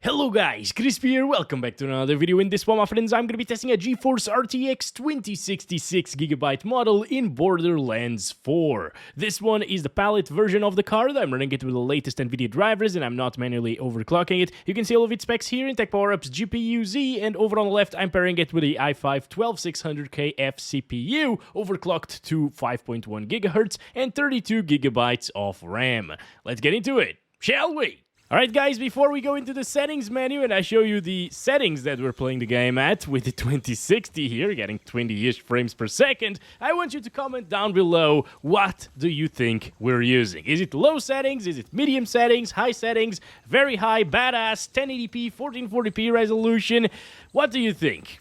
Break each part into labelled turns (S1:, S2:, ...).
S1: Hello guys, Crispy here, welcome back to another video. In this one, my friends, I'm going to be testing a GeForce RTX 2066GB model in Borderlands 4. This one is the Palit version of the card. I'm running it with the latest Nvidia drivers and I'm not manually overclocking it. You can see all of its specs here in Tech Power Up's GPU Z, and over on the left, I'm pairing it with the i5-12600KF CPU, overclocked to 5.1 GHz and 32 GB of RAM. Let's get into it, shall we? Alright guys, before we go into the settings menu and I show you the settings that we're playing the game at with the 2060 here, getting 20-ish frames per second, I want you to comment down below, what do you think we're using? Is it low settings? Is it medium settings? High settings? Very high? Badass? 1080p? 1440p resolution? What do you think?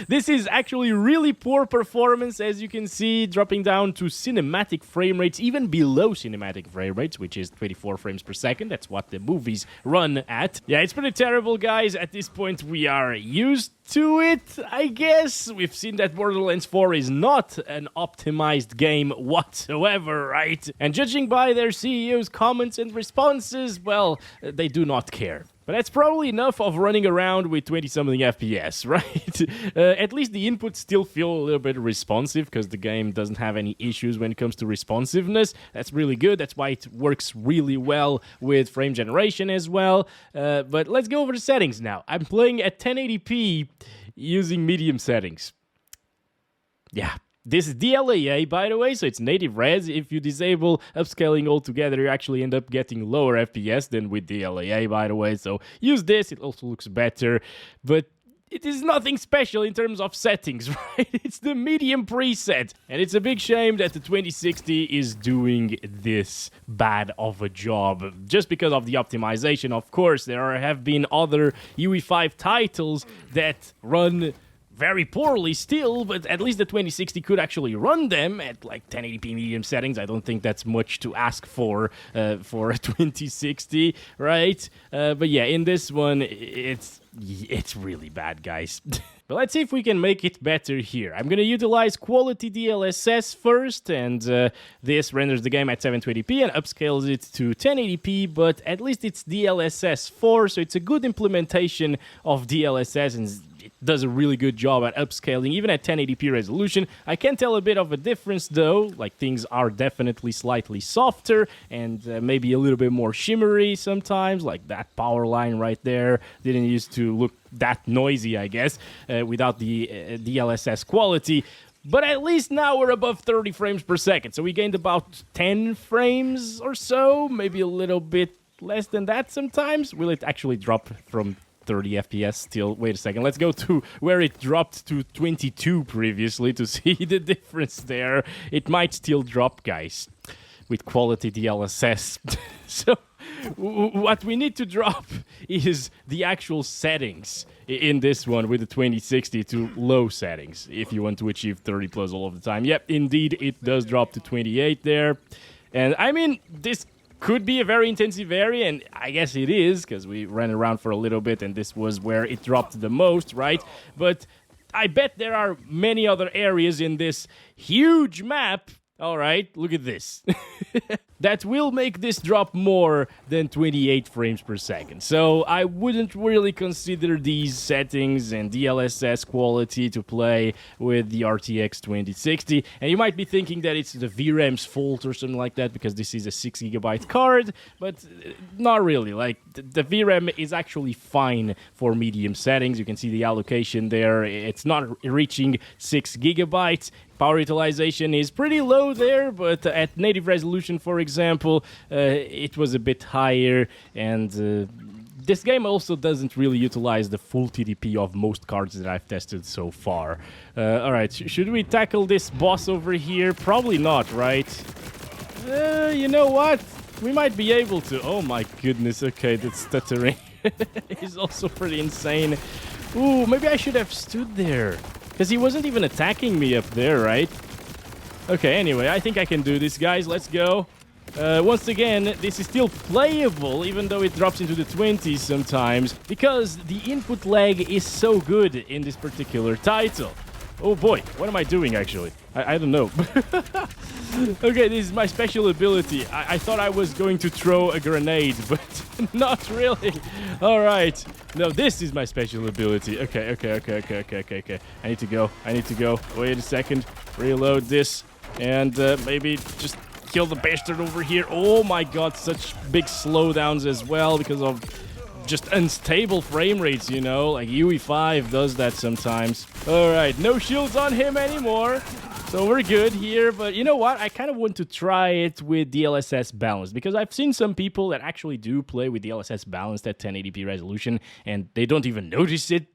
S1: This is actually really poor performance, as you can see, dropping down to cinematic frame rates, even below cinematic frame rates, which is 24 frames per second. That's what the movies run at. Yeah, it's pretty terrible, guys. At this point, we are used to it, I guess. We've seen that Borderlands 4 is not an optimized game whatsoever, right? And judging by their CEO's comments and responses, well, they do not care. But that's probably enough of running around with 20-something FPS, right? At least the inputs still feel a little bit responsive because the game doesn't have any issues when it comes to responsiveness. That's really good. That's why it works really well with frame generation as well. But let's go over the settings now. I'm playing at 1080p using medium settings. Yeah. This is DLAA, by the way, so it's native res. If you disable upscaling altogether, you actually end up getting lower FPS than with DLAA, by the way. So use this, it also looks better, but it is nothing special in terms of settings, right? It's the medium preset, and it's a big shame that the 2060 is doing this bad of a job. Just because of the optimization, of course, there have been other UE5 titles that run very poorly still, but at least the 2060 could actually run them at like 1080p medium settings. I don't think that's much to ask for a 2060, right? But yeah, in this one, it's really bad, guys. But let's see if we can make it better here. I'm going to utilize quality DLSS first, and this renders the game at 720p and upscales it to 1080p, but at least it's DLSS 4, so it's a good implementation of DLSS, and it does a really good job at upscaling, even at 1080p resolution. I can tell a bit of a difference, though. Like, things are definitely slightly softer and maybe a little bit more shimmery sometimes, like that power line right there didn't used to look that noisy, I guess, without the DLSS quality. But at least now we're above 30 frames per second, so we gained about 10 frames or so, maybe a little bit less than that sometimes. Will it actually drop from 30 FPS still? Wait a second, let's go to where it dropped to 22 previously to see the difference there. It might still drop, guys, with quality DLSS. So what we need to drop is the actual settings in this one with the 2060 to low settings if you want to achieve 30 plus all of the time. Yep, indeed, it does drop to 28 there. And I mean, this could be a very intensive area, and I guess it is, because we ran around for a little bit and this was where it dropped the most, right? But I bet there are many other areas in this huge map. All right, look at this. That will make this drop more than 28 frames per second. So I wouldn't really consider these settings and DLSS quality to play with the RTX 2060. And you might be thinking that it's the VRAM's fault or something like that, because this is a 6GB card, but not really. Like, the VRAM is actually fine for medium settings. You can see the allocation there. It's not reaching 6GB. Power utilization is pretty low there, but at native resolution, for example, it was a bit higher, and this game also doesn't really utilize the full TDP of most cards that I've tested so far. Alright, should we tackle this boss over here? Probably not, right? You know what? We might be able to. Oh my goodness, okay, that's stuttering. He's also pretty insane. Ooh, maybe I should have stood there, because he wasn't even attacking me up there, right? Okay, anyway, I think I can do this, guys. Let's go. Once again, this is still playable, even though it drops into the 20s sometimes, because the input lag is so good in this particular title. Oh boy, what am I doing actually? I don't know. Okay, this is my special ability. I thought I was going to throw a grenade, but not really. All right. No, this is my special ability. Okay. I need to go. Wait a second. Reload this. And maybe just kill the bastard over here. Oh my god, such big slowdowns as well because of just unstable frame rates, you know? Like UE5 does that sometimes. All right, no shields on him anymore. So we're good here, but you know what? I kind of want to try it with DLSS balanced because I've seen some people that actually do play with DLSS balanced at 1080p resolution and they don't even notice it.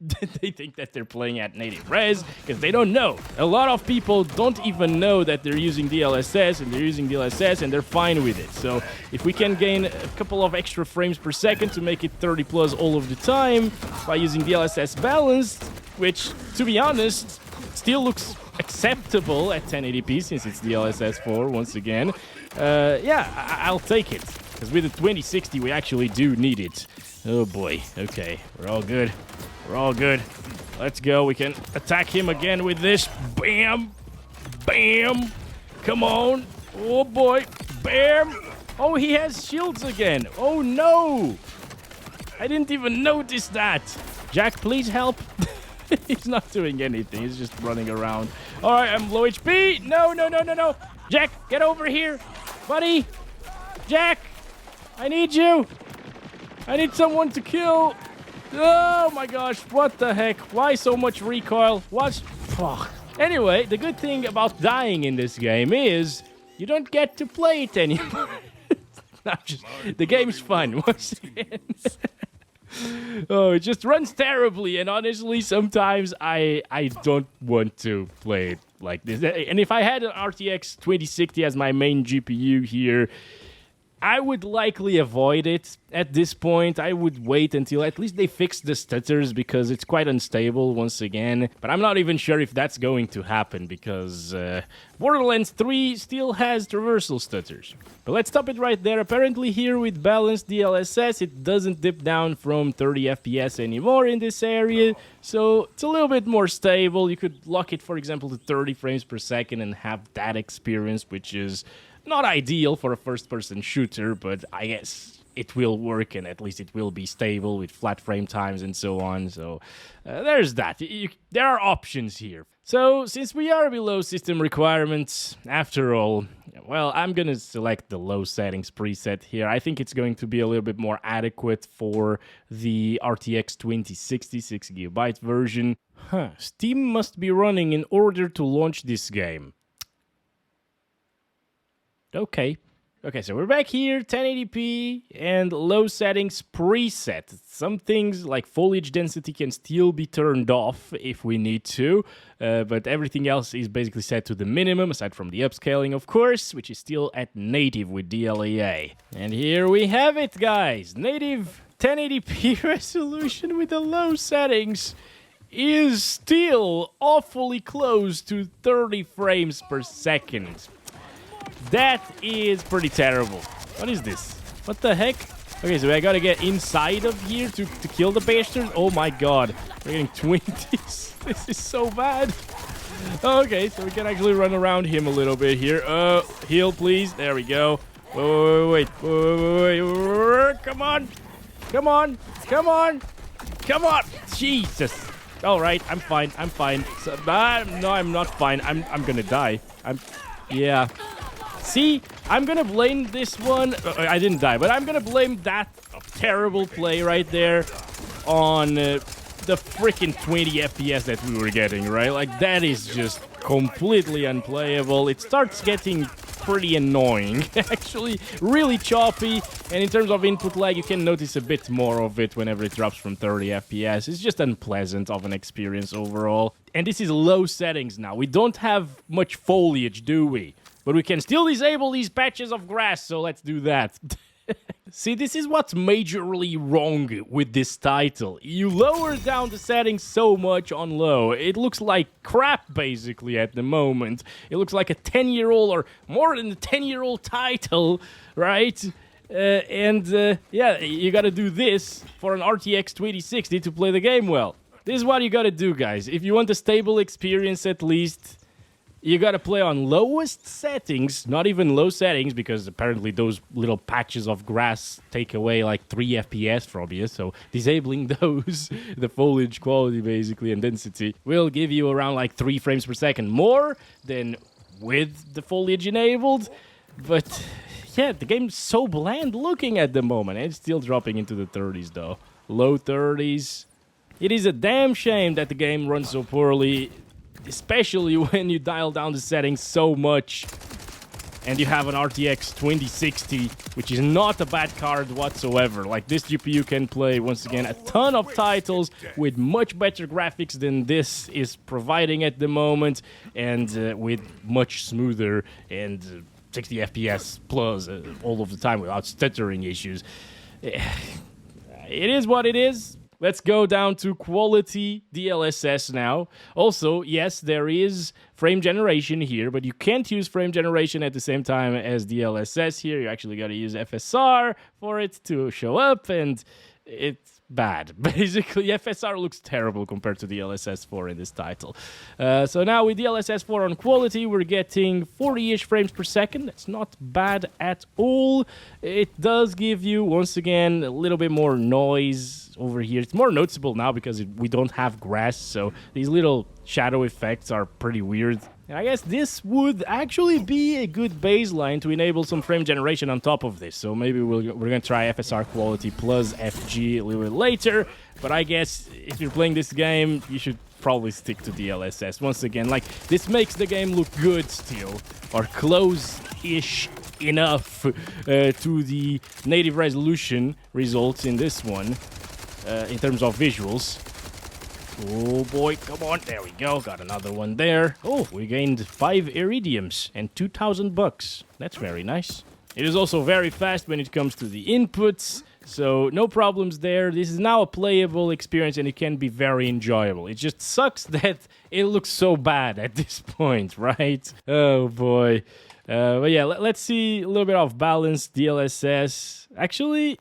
S1: They think that they're playing at native res because they don't know. A lot of people don't even know that they're using DLSS and they're using DLSS and they're fine with it. So if we can gain a couple of extra frames per second to make it 30 plus all of the time by using DLSS balanced, which to be honest still looks acceptable at 1080p since it's DLSS 4 once again. Yeah, I'll take it because with the 2060 we actually do need it. Oh boy. Okay, we're all good. We're all good. Let's go. We can attack him again with this. Bam, bam. Come on. Oh boy. Bam. Oh, he has shields again. Oh no. I didn't even notice that. Jack, please help. He's not doing anything. He's just running around. All right, I'm low HP. No. Jack, get over here. Buddy. Jack, I need you. I need someone to kill. Oh, my gosh. What the heck? Why so much recoil? What? Oh. Anyway, the good thing about dying in this game is you don't get to play it anymore. The game's fun once again. Oh, it just runs terribly, and honestly, sometimes I don't want to play it like this. And if I had an RTX 2060 as my main GPU here, I would likely avoid it at this point. I would wait until at least they fix the stutters because it's quite unstable once again. But I'm not even sure if that's going to happen because Borderlands 3 still has traversal stutters. But let's stop it right there. Apparently here with balanced DLSS, it doesn't dip down from 30 FPS anymore in this area. So it's a little bit more stable. You could lock it, for example, to 30 frames per second and have that experience, which is not ideal for a first-person shooter, but I guess it will work and at least it will be stable with flat frame times and so on. So there's that. There are options here. So since we are below system requirements, after all, well, I'm gonna select the low settings preset here. I think it's going to be a little bit more adequate for the RTX 2060 6GB version. Steam must be running in order to launch this game. Okay, so we're back here, 1080p and low settings preset. Some things like foliage density can still be turned off if we need to, but everything else is basically set to the minimum, aside from the upscaling, of course, which is still at native with DLAA. And here we have it, guys. Native 1080p resolution with the low settings is still awfully close to 30 frames per second. That is pretty terrible. What is this? What the heck? Okay, so I gotta get inside of here to kill the bastard. Oh my god. We're getting 20s. This is so bad. Okay, so we can actually run around him a little bit here. Heal, please. There we go. Wait. Come on. Jesus. All right, I'm fine. So, no, I'm not fine. I'm gonna die. Yeah. See, I'm gonna blame this one. I didn't die, but I'm gonna blame that terrible play right there on the freaking 20 FPS that we were getting, right? Like, that is just completely unplayable. It starts getting pretty annoying, actually, really choppy. And in terms of input lag, you can notice a bit more of it whenever it drops from 30 FPS. It's just unpleasant of an experience overall. And this is low settings now. We don't have much foliage, do we? But we can still disable these patches of grass, so let's do that. See, this is what's majorly wrong with this title. You lower down the settings so much on low, it looks like crap basically at the moment. It looks like a 10-year-old or more than a 10-year-old title, right? Yeah, you gotta do this for an RTX 2060 to play the game well. This is what you gotta do, guys. If you want a stable experience at least, you gotta play on lowest settings, not even low settings, because apparently those little patches of grass take away like 3 FPS from you, so disabling those, the foliage quality basically and density, will give you around like 3 frames per second more than with the foliage enabled. But yeah, the game's so bland looking at the moment. It's still dropping into the 30s though. Low 30s. It is a damn shame that the game runs so poorly, especially when you dial down the settings so much and you have an RTX 2060, which is not a bad card whatsoever. Like, this GPU can play, once again, a ton of titles with much better graphics than this is providing at the moment, and with much smoother and 60 FPS plus all of the time without stuttering issues. It is what it is. Let's go down to quality DLSS now. Also, yes, there is frame generation here, but you can't use frame generation at the same time as DLSS here. You actually got to use FSR for it to show up, and it's bad. Basically, FSR looks terrible compared to DLSS 4 in this title. So now with DLSS 4 on quality, we're getting 40-ish frames per second. That's not bad at all. It does give you, once again, a little bit more noise over here. It's more noticeable now because we don't have grass, so these little shadow effects are pretty weird. And I guess this would actually be a good baseline to enable some frame generation on top of this. So maybe we're going to try FSR quality plus FG a little bit later. But I guess if you're playing this game, you should probably stick to DLSS. Once again, like, this makes the game look good still, or close-ish enough to the native resolution results in this one, in terms of visuals. Oh boy, come on, there we go, got another one there. Oh, we gained 5 iridiums and 2,000 bucks. That's very nice. It is also very fast when it comes to the inputs, so no problems there. This is now a playable experience and it can be very enjoyable. It just sucks that it looks so bad at this point, right? Oh boy. But yeah, let's see a little bit of balance, DLSS. Actually,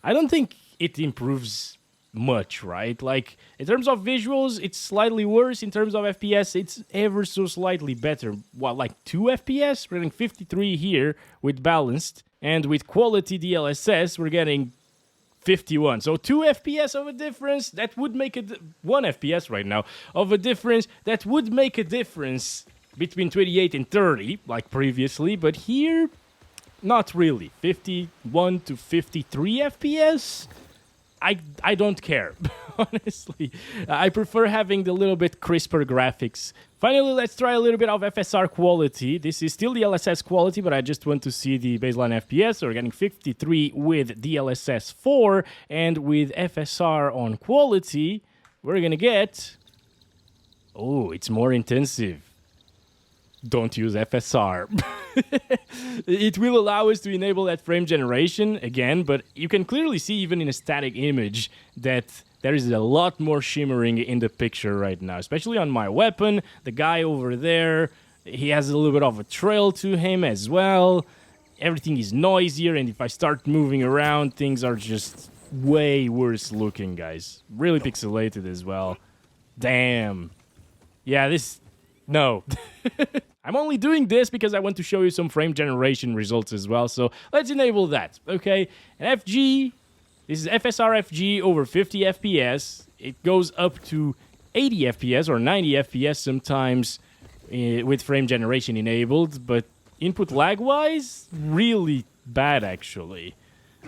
S1: I don't think it improves much, right? Like, in terms of visuals, it's slightly worse. In terms of FPS, it's ever so slightly better. What, like 2 FPS? We're getting 53 here with balanced. And with quality DLSS, we're getting 51. So 2 FPS of a difference, that would make 1 FPS right now, of a difference, that would make a difference between 28 and 30, like previously. But here, not really. 51 to 53 FPS? I don't care, honestly. I prefer having the little bit crisper graphics. Finally, let's try a little bit of FSR quality. This is still DLSS quality, but I just want to see the baseline FPS. So we're getting 53 with DLSS 4, and with FSR on quality, we're gonna get... Oh, it's more intensive. Don't use FSR. It will allow us to enable that frame generation again, but you can clearly see even in a static image that there is a lot more shimmering in the picture right now, especially on my weapon. The guy over there, he has a little bit of a trail to him as well. Everything is noisier, and if I start moving around, things are just way worse looking, guys. Really pixelated as well. Damn. Yeah, this... No. I'm only doing this because I want to show you some frame generation results as well, so let's enable that, okay? And FG, this is FSR FG over 50 FPS. It goes up to 80 FPS or 90 FPS sometimes with frame generation enabled, but input lag-wise, really bad actually.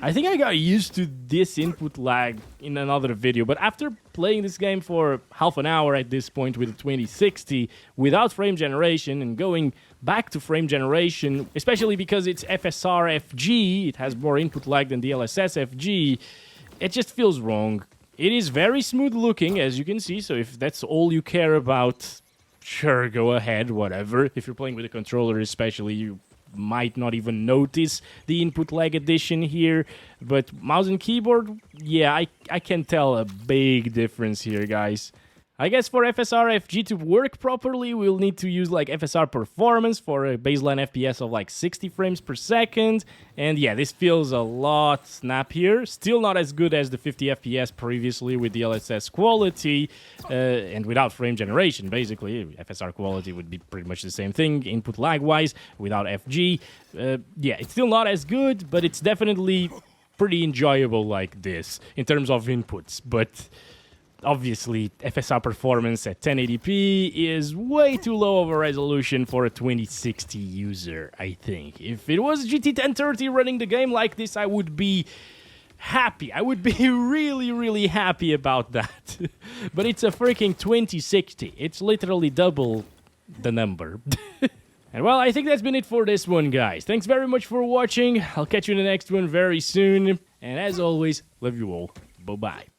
S1: I think I got used to this input lag in another video, but after playing this game for half an hour at this point with a 2060 without frame generation and going back to frame generation, especially because it's FSR FG, it has more input lag than DLSS FG, it just feels wrong. It is very smooth looking, as you can see, so if that's all you care about, sure, go ahead, whatever. If you're playing with a controller especially, you might not even notice the input lag addition here, but mouse and keyboard, yeah, I can tell a big difference here, guys. I guess for FSR FG to work properly, we'll need to use like FSR performance for a baseline FPS of like 60 frames per second. And yeah, this feels a lot snappier. Still not as good as the 50 FPS previously with DLSS quality and without frame generation, basically. FSR quality would be pretty much the same thing, input lag-wise, without FG. Yeah, it's still not as good, but it's definitely pretty enjoyable like this in terms of inputs. But obviously, FSR performance at 1080p is way too low of a resolution for a 2060 user, I think. If it was GT 1030 running the game like this, I would be happy. I would be really, really happy about that. But it's a freaking 2060. It's literally double the number. And well, I think that's been it for this one, guys. Thanks very much for watching. I'll catch you in the next one very soon. And as always, love you all. Bye-bye.